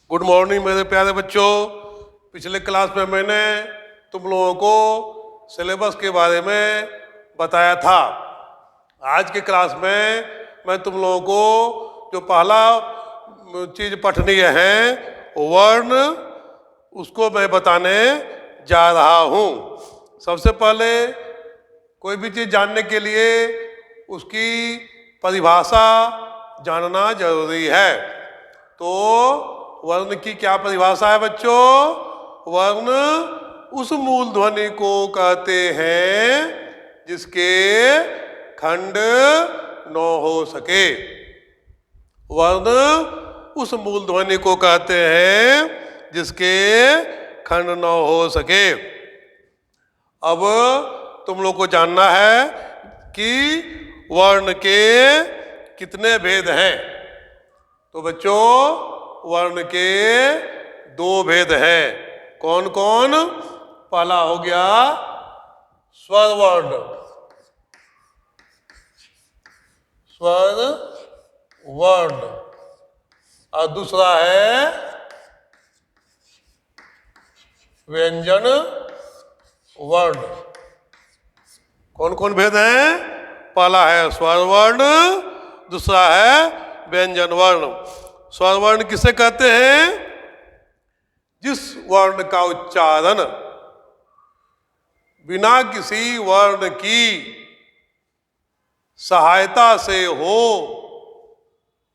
Good morning मेरे प्यारे बच्चों। पिछले क्लास में मैंने तुम लोगों को सिलेबस के बारे में बताया था। आज के क्लास में मैं तुम लोगों को जो पहला चीज पठनीय है वर्ण, उसको मैं बताने जा रहा हूँ। सबसे पहले कोई भी चीज जानने के लिए उसकी परिभाषा जानना जरूरी है। तो वर्ण की क्या परिभाषा है बच्चों? वर्ण उस मूल ध्वनि को कहते हैं जिसके खंड न हो सके। वर्ण उस मूल ध्वनि को कहते हैं जिसके खंड न हो सके। अब तुम लोग को जानना है कि वर्ण के कितने भेद हैं। तो बच्चों, वर्ण के दो भेद हैं। कौन कौन? पहला हो गया स्वर वर्ण, स्वर वर्ण, और दूसरा है व्यंजन वर्ण। कौन कौन भेद हैं? पहला है स्वर वर्ण, दूसरा है व्यंजन वर्ण। स्वर वर्ण किसे कहते हैं? जिस वर्ण का उच्चारण बिना किसी वर्ण की सहायता से हो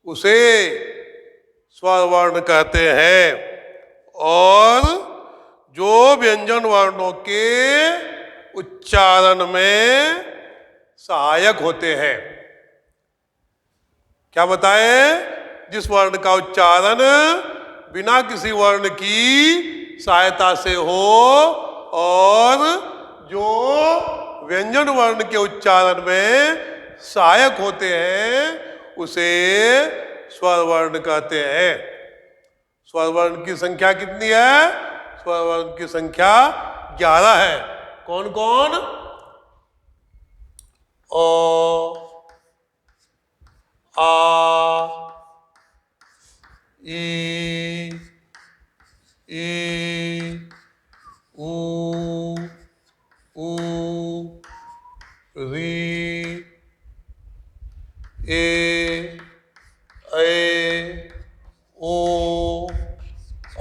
उसे स्वर वर्ण कहते हैं। और जो व्यंजन वर्णों के उच्चारण में सहायक होते हैं। क्या बताए? जिस वर्ण का उच्चारण बिना किसी वर्ण की सहायता से हो और जो व्यंजन वर्ण के उच्चारण में सहायक होते हैं उसे स्वर वर्ण कहते हैं। स्वर वर्ण की संख्या कितनी है? स्वर वर्ण की संख्या 11 है। कौन कौन? ओ, आ, ई, ऊ, री, ए, ओ,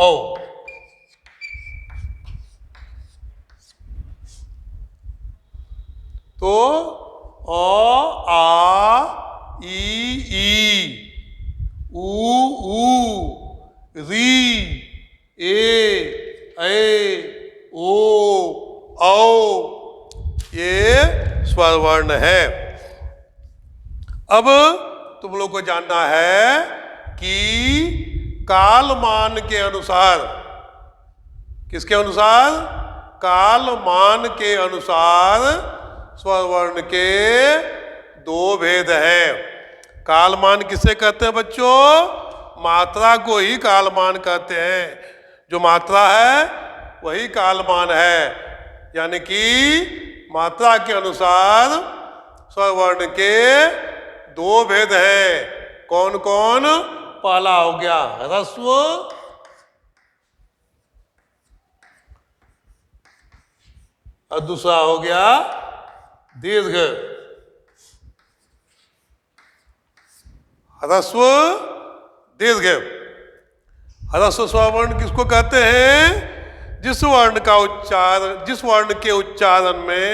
औ। तो अ, आ, ई, ऊ, री, ए, ओ, औ, ये स्वर वर्ण है। अब तुम लोग को जानना है कि कालमान के अनुसार, किसके अनुसार? कालमान के अनुसार स्वर वर्ण के दो भेद हैं। कालमान किसे कहते हैं बच्चों? मात्रा को ही कालमान कहते हैं। जो मात्रा है वही कालमान है। यानी कि मात्रा के अनुसार स्वर वर्ण के दो भेद हैं। कौन कौन? पहला हो गया ह्रस्व और दूसरा हो गया दीर्घ। ह्रस्व, दीर्घ। ह्रस्व स्वर वर्ण किसको कहते हैं? जिस वर्ण का उच्चारण, जिस वर्ण के उच्चारण में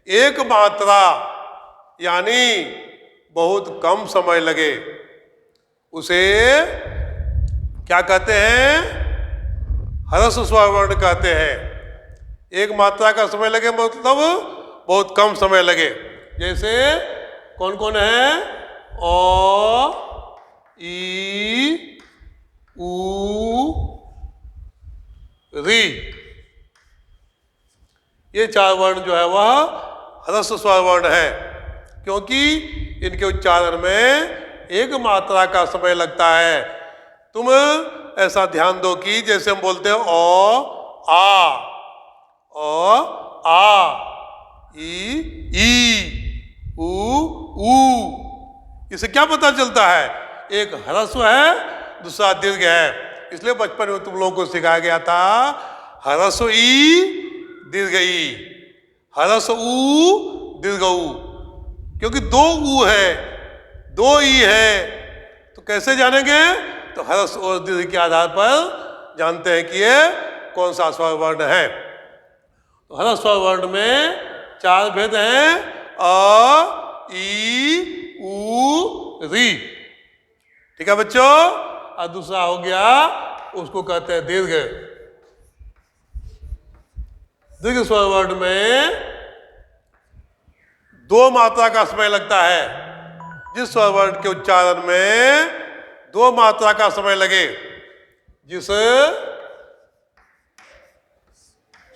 एक मात्रा यानी बहुत कम समय लगे उसे क्या कहते हैं? ह्रस्व स्वर वर्ण कहते हैं। एक मात्रा का समय लगे मतलब बहुत कम समय लगे। जैसे कौन कौन है? ओ, ई, ऊ, री। ये चार वर्ण जो है वह ह्रस्व स्वर वर्ण है, क्योंकि इनके उच्चारण में एक मात्रा का समय लगता है। तुम ऐसा ध्यान दो कि जैसे हम बोलते हैं ओ, आ, ई, ऊ। इसे क्या पता चलता है? एक ह्रस्व है, दूसरा दीर्घ है। इसलिए बचपन में तुम लोगों को सिखाया गया था ह्रस्व ई दीर्घ ई, ह्रस्व ऊ दीर्घ ऊ, क्योंकि दो ऊ है, दो ई है, तो कैसे जानेंगे? तो ह्रस्व और दीर्घ के आधार पर जानते हैं कि ये कौन सा स्वर वर्ण है। तो ह्रस्व स्वर वर्ण में 4 भेद हैं, अ, ई, ऊ, री। ठीक है बच्चों। और दूसरा हो गया, उसको कहते हैं दीर्घ। दीर्घ स्वर वर्ण में 2 मात्रा का समय लगता है। जिस स्वर वर्ण के उच्चारण में 2 मात्रा का समय लगे, जिस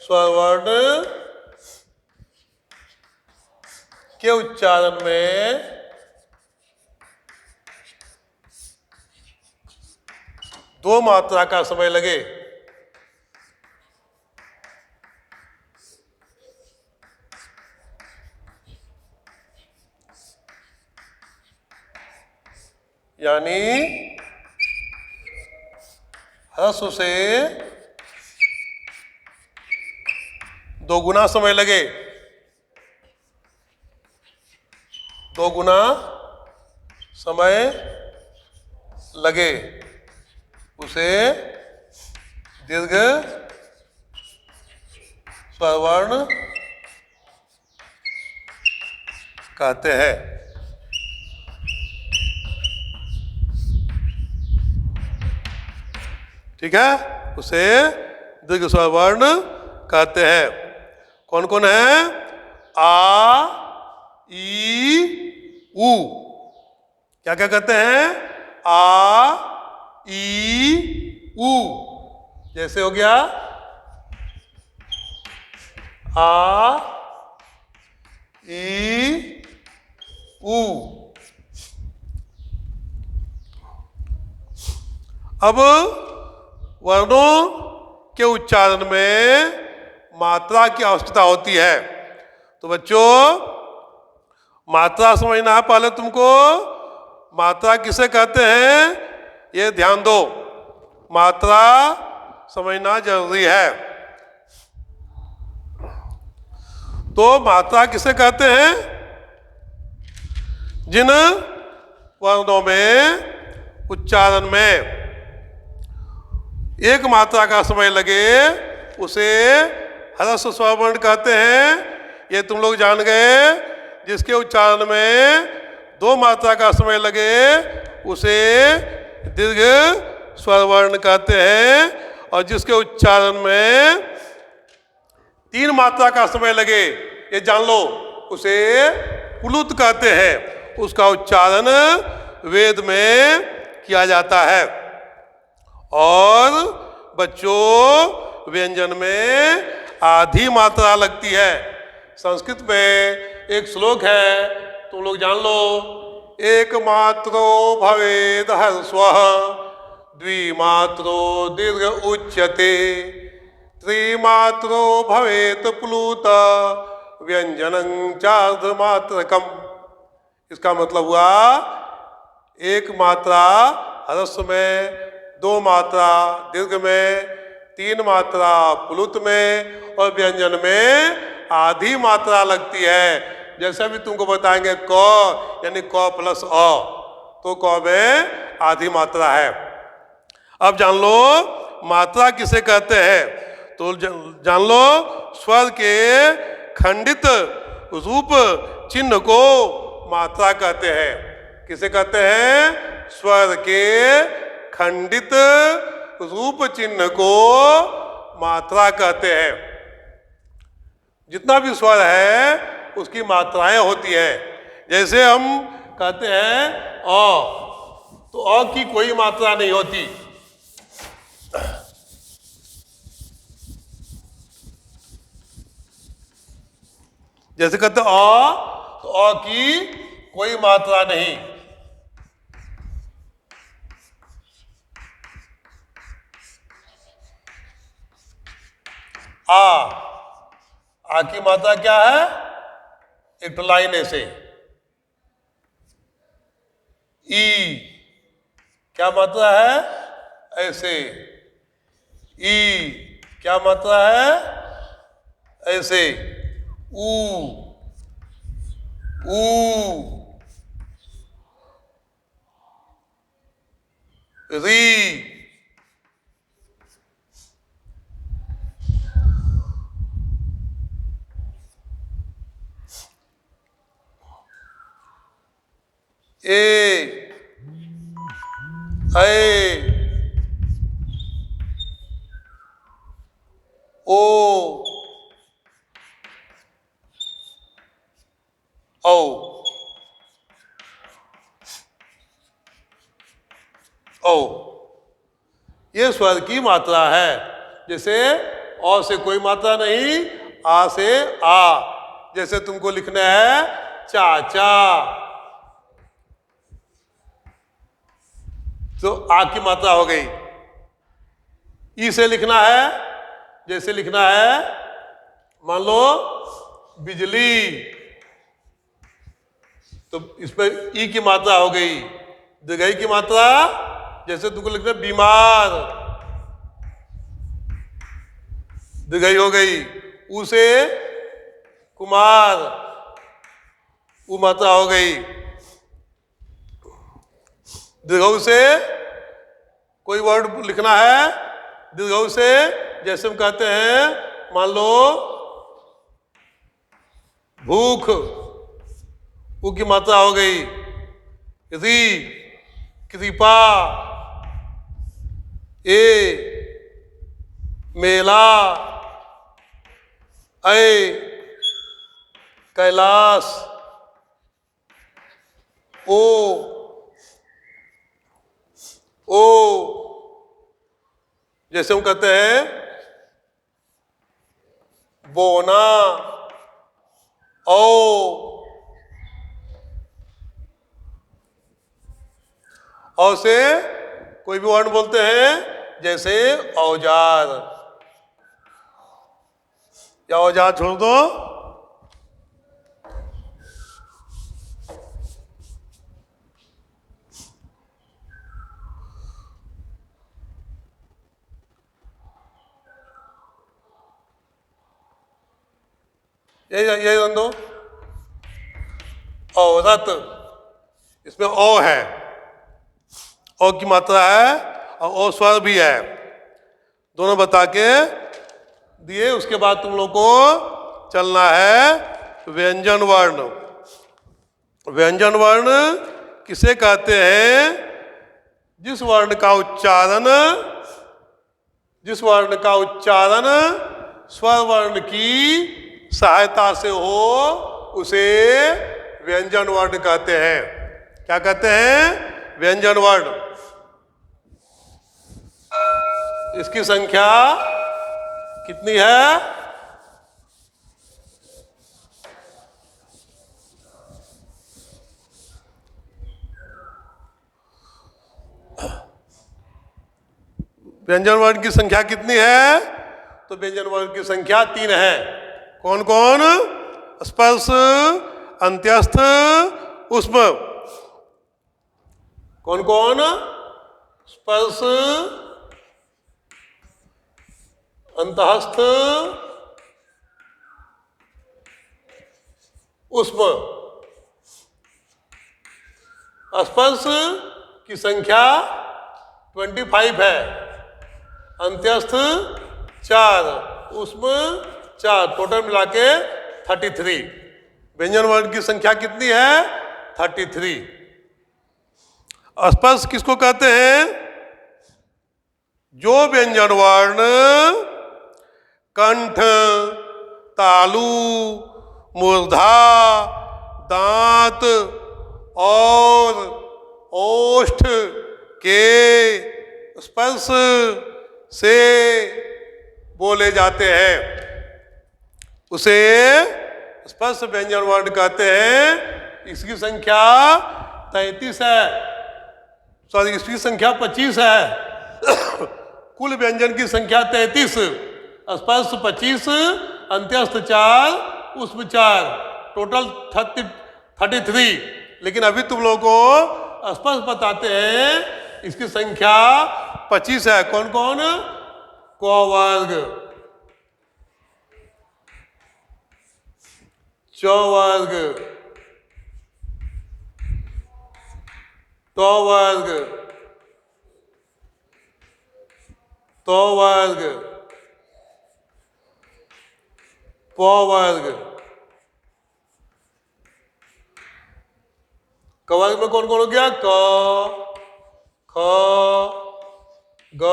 स्वर वर्ण के उच्चारण में 2 मात्रा का समय लगे, यानी ह्रस्व से 2 गुना समय लगे, 2 गुना समय लगे, उसे दीर्घ स्वर वर्ण कहते हैं। ठीक है, उसे दीर्घ स्वर वर्ण कहते हैं। कौन कौन है? आ, ई, ऊ। क्या क्या कहते हैं? आ, ई, ऊ। जैसे हो गया आ, ई, ऊ। अब वर्णों के उच्चारण में मात्रा की आवश्यकता होती है। तो बच्चों मात्रा समझना है पहले तुमको। मात्रा किसे कहते हैं ये ध्यान दो, मात्रा समझना जरूरी है। तो मात्रा किसे कहते हैं? जिन वर्णों में उच्चारण में 1 मात्रा का समय लगे उसे ह्रस्व स्वर वर्ण कहते हैं। ये तुम लोग जान गए। जिसके उच्चारण में 2 मात्रा का समय लगे उसे दीर्घ स्वर वर्ण कहते हैं, और जिसके उच्चारण में 3 मात्रा का समय लगे, ये जान लो, उसे प्लुत कहते हैं। उसका उच्चारण वेद में किया जाता है। और बच्चों व्यंजन में आधी मात्रा लगती है। संस्कृत में एक श्लोक है, तुम लोग जान लो, एक मात्रो भवेद ह्रस्वः द्विमात्रो दीर्घ उच्यते त्रिमात्रो भवेत प्लुत व्यंजनं चार्धमात्रकम्। इसका मतलब हुआ 1 मात्रा ह्रस्व में, 2 मात्रा दीर्घ में, 3 मात्रा प्लुत में, और व्यंजन में आधी मात्रा लगती है। जैसे भी तुमको बताएंगे क यानी क प्लस अ, तो क में आधी मात्रा है। अब जान लो मात्रा किसे कहते हैं। तो जान लो स्वर के खंडित रूप चिन्ह को मात्रा कहते हैं। किसे कहते हैं? स्वर के खंडित रूप चिन्ह को मात्रा कहते हैं। जितना भी स्वर है उसकी मात्राएं होती हैं। जैसे हम कहते हैं अ, तो अ की कोई मात्रा नहीं होती। जैसे कहते हैं अ, तो अ की कोई मात्रा नहीं। आ की मात्रा क्या है? एक तो लाइन ऐसे। ई क्या मात्रा है? ऐसे। ई क्या मात्रा है? ऐसे। ऊ ऊ। री ए ओ औ। ओ ये स्वर की मात्रा है। जैसे औ से कोई मात्रा नहीं, आ से आ। जैसे तुमको लिखना है चाचा, तो आ की मात्रा हो गई। ई से लिखना है, जैसे लिखना है मान लो बिजली, तो इसमें ई की मात्रा हो गई। दीर्घई की मात्रा, जैसे तुमको लिखना है बीमार, दीर्घई हो गई। ऊ से कुमार, ऊ मात्रा हो गई। दीर्घऊ से कोई वर्ड लिखना है, दीर्घऊ से जैसे हम कहते हैं मान लो भूख, ऊ की मात्रा हो गई। री कृपा, ए मेला, ऐ कैलाश, ओ जैसे हम कहते हैं बोना, औ से कोई भी वर्ण बोलते हैं, जैसे औजार, या औजार छोड़ दो। यही रन दो। औरत, इसमें ओ है, ओ की मात्रा है और ओ स्वर भी है, दोनों बता के दिए। उसके बाद तुम लोग को चलना है व्यंजन वर्ण। व्यंजन वर्ण किसे कहते हैं? जिस वर्ण का उच्चारण स्वर वर्ण की सहायता से हो उसे व्यंजन वर्ण कहते हैं। क्या कहते हैं? व्यंजन वर्ण। इसकी संख्या कितनी है? व्यंजन वर्ण की संख्या कितनी है? तो व्यंजन वर्ण की संख्या 3 है। कौन कौन? स्पर्श, अंत्यस्थ, ऊष्म। कौन कौन? स्पर्श, अंतःस्थ, ऊष्म। स्पर्श की संख्या 25 है, अंत्यस्थ 4, ऊष्म 4, टोटल मिला के 33। व्यंजन वर्ण की संख्या कितनी है? 33। स्पर्श किसको कहते हैं? जो व्यंजन वर्ण कंठ, तालु, मूर्धा, दांत और ओष्ठ के स्पर्श से बोले जाते हैं, उसे स्पर्श व्यंजन वर्ण कहते हैं। इसकी संख्या 33 है, सॉरी इसकी संख्या 25 है। कुल व्यंजन की संख्या 33, स्पर्श 25, अंत्यस्थ 4, ऊष्म 4, टोटल 33। लेकिन अभी तुम लोगों को स्पर्श बताते हैं, इसकी संख्या 25 है। कौन कौन? क वर्ग, च वर्ग, ट वर्ग, त वर्ग, प वर्ग। क वर्ग में कौन कौन हो गया? क, ख, ग,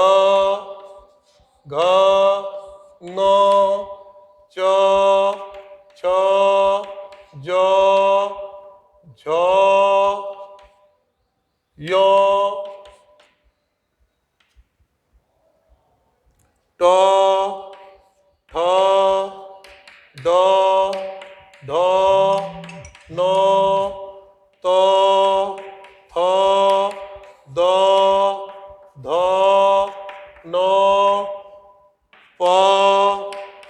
घ, न, च, छ, ज, झ, य, ट, ठ, ड, ढ, न, त, थ, द, ध, न, प,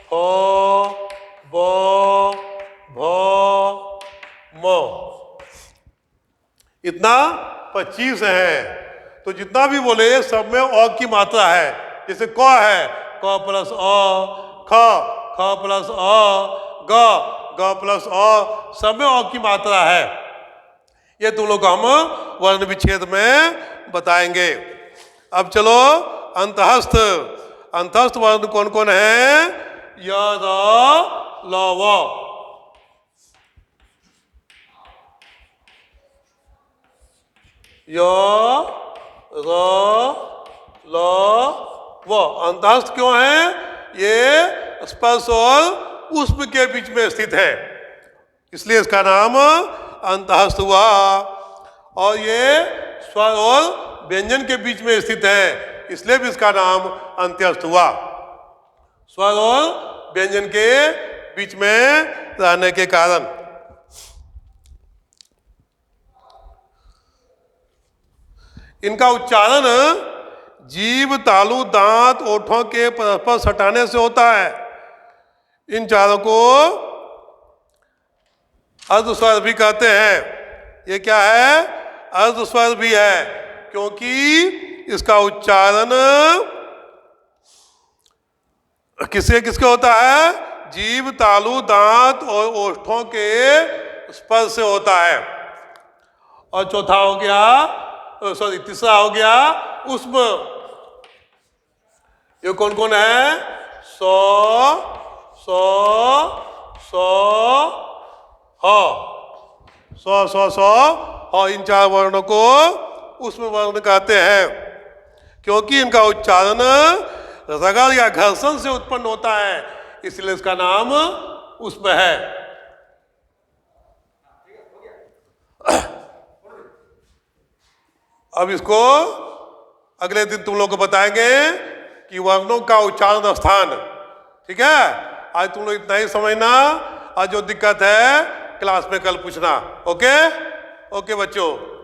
फ, ब, भ, म। इतना 25 है। तो जितना भी बोले सब में अ की मात्रा है। जैसे क है, क प्लस अ, ख, ख प्लस अ, ग, ग प्लस अ, सब में अ की मात्रा है। ये तुम लोग को हम वर्ण विच्छेद में बताएंगे। अब चलो अंतःस्थ। अंतःस्थ वर्ण कौन कौन है? य, र, ल, व। य, र, ल, व। अंतःस्थ क्यों है? ये स्पर्श और ऊष्म के बीच में स्थित है, इसलिए इसका नाम अंतःस्थ हुआ। और ये स्वर और व्यंजन के बीच में स्थित है, इसलिए भी इसका नाम अंत्यस्थ हुआ। स्वर और व्यंजन के बीच में रहने के कारण। इनका उच्चारण जीभ, तालु, दांत, ओठों के परस्पर सटाने से होता है। इन चारों को अर्धस्वर भी कहते हैं। ये क्या है? अर्धस्वर भी है, क्योंकि इसका उच्चारण किसके किसके होता है? जीभ, तालु, दांत और ओठों के स्पर्श से होता है। और चौथा हो गया, सॉरी तीसरा हो गया ऊष्म। ये कौन कौन है? सो, सो, सो, ह, सो, सो, सो, ह। इन चार वर्णों को ऊष्म वर्ण कहते हैं, क्योंकि इनका उच्चारण रगड़ या घर्षण से उत्पन्न होता है, इसलिए इसका नाम ऊष्म है। अब इसको अगले दिन तुम लोग को बताएंगे कि वर्णों का उच्चारण स्थान। ठीक है, आज तुम लोग इतना ही समझना। आज जो दिक्कत है क्लास में कल पूछना। ओके ओके बच्चों।